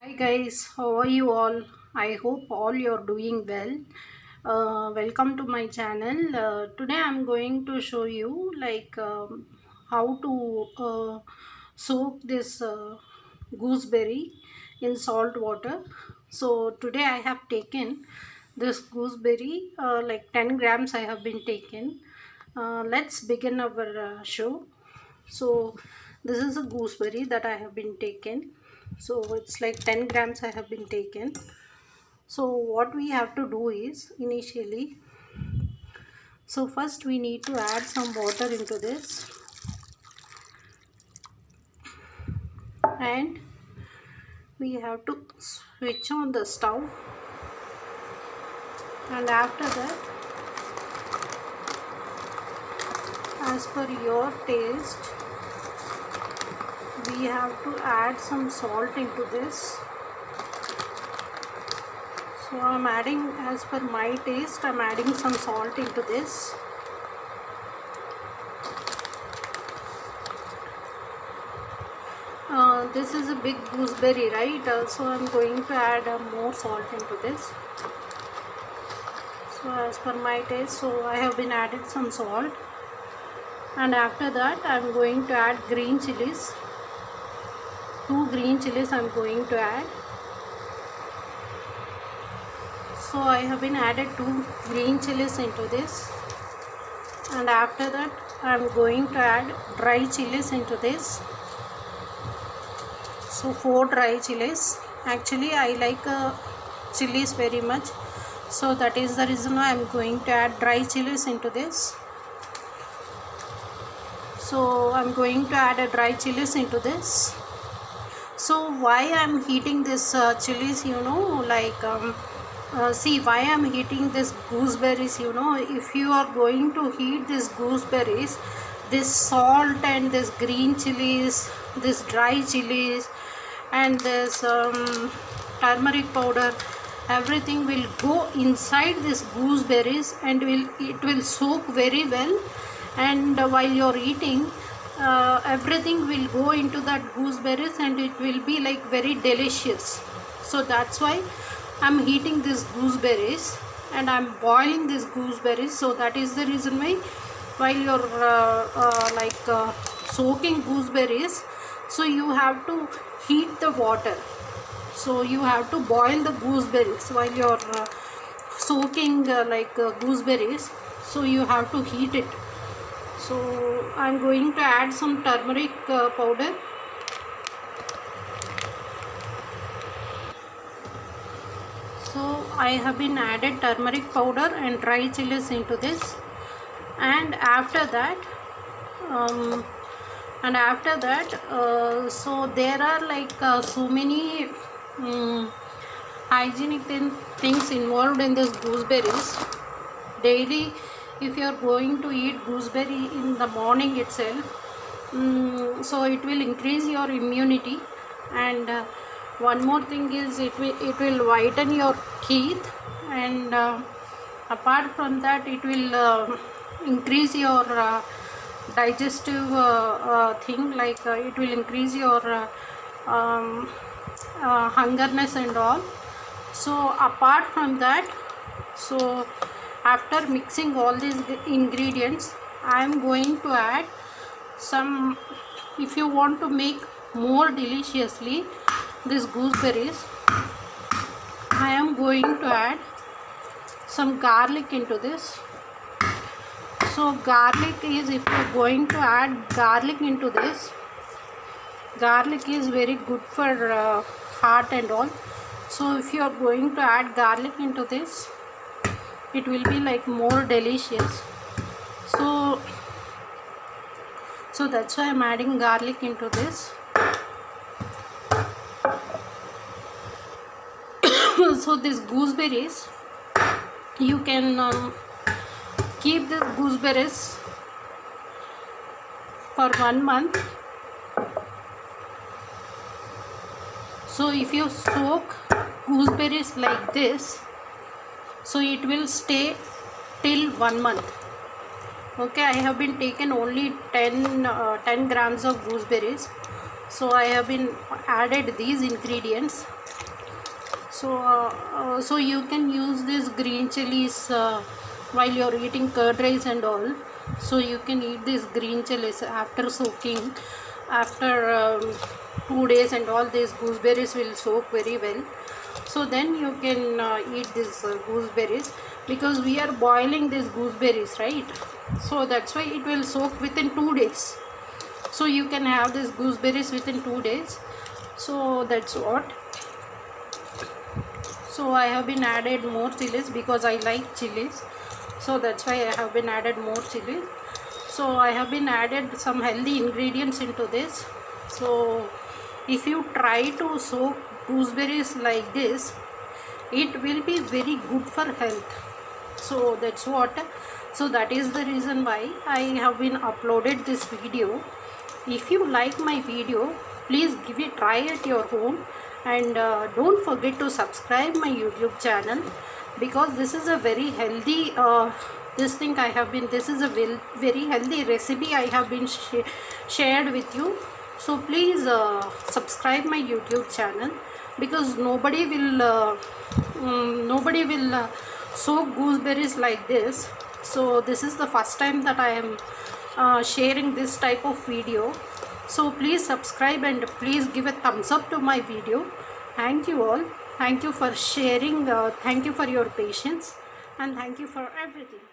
Hi guys, how are you all? I hope all you're doing well. Welcome to my channel. Today I'm going to show you how to soak this gooseberry in salt water. So today I have taken this gooseberry, like 10 grams I have been taken. Let's begin our show. So this is a gooseberry that I have been taken. So it's like 10 grams I have been taken. So what we have to do is initially, so first we need to add some water into this, and we have to switch on the stove, and after that, as per your taste, we have to add some salt into this. So I'm adding, as per my taste, I'm adding some salt into this. This is a big gooseberry, right? So I'm going to add more salt into this. So as per my taste, so I have been added some salt, and after that I'm going to add green chilies. 2 green chilies I'm going to add. So I have been added 2 green chilies into this, and after that I'm going to add dry chilies into this. So 4 dry chilies. Actually I like chilies very much, so that is the reason why I'm going to add dry chilies into this. So I'm going to add a dry chilies into this. So why I'm heating this chilies, see why I'm heating this gooseberries, if you are going to heat this gooseberries, this salt and this green chilies, this dry chilies, and this turmeric powder, everything will go inside this gooseberries, and it will soak very well. And while you're eating, everything will go into that gooseberries, and it will be like very delicious. So that's why I'm heating these gooseberries, and I'm boiling these gooseberries. So that is the reason why, while you're soaking gooseberries, so you have to heat the water. So you have to boil the gooseberries while you're soaking gooseberries. So you have to heat it. So I'm going to add some turmeric powder. So I have been added turmeric powder and dry chilies into this, and after that so there are so many hygienic things involved in this gooseberries. Daily, if you are going to eat gooseberry in the morning itself, so it will increase your immunity, and one more thing is it will whiten your teeth, and apart from that it will increase your digestive thing, it will increase your hungerness and all. So apart from that, so after mixing all these ingredients, I am going to add some, if you want to make more deliciously these gooseberries, I am going to add some garlic into this. So garlic is, if you are going to add garlic into this, garlic is very good for heart and all. So if you are going to add garlic into this, it will be like more delicious. So that's why I'm adding garlic into this. So these gooseberries, you can keep these gooseberries for 1 month. So if you soak gooseberries like this, so it will stay till 1 month. Okay, I have been taken only 10 grams of gooseberries. So I have been added these ingredients. So you can use this green chilies while you're eating curd rice and all. So you can eat these green chilies after soaking. After 2 days and all, these gooseberries will soak very well. So then you can eat these gooseberries, because we are boiling these gooseberries, right? So that's why it will soak within 2 days. So you can have these gooseberries within 2 days. So that's what. So I have been added more chilies because I like chilies. So that's why I have been added more chilies. So I have been added some healthy ingredients into this. So if you try to soak gooseberries like this, it will be very good for health. So that's what. So that is the reason why I have been uploaded this video. If you like my video, please give it a try at your home, and don't forget to subscribe my YouTube channel, because this is a very healthy this is a very healthy recipe I have been shared with you. So please subscribe my YouTube channel, because nobody will soak gooseberries like this. So this is the first time that I am sharing this type of video. So please subscribe and please give a thumbs up to my video. Thank you all. Thank you for sharing. Thank you for your patience, and thank you for everything.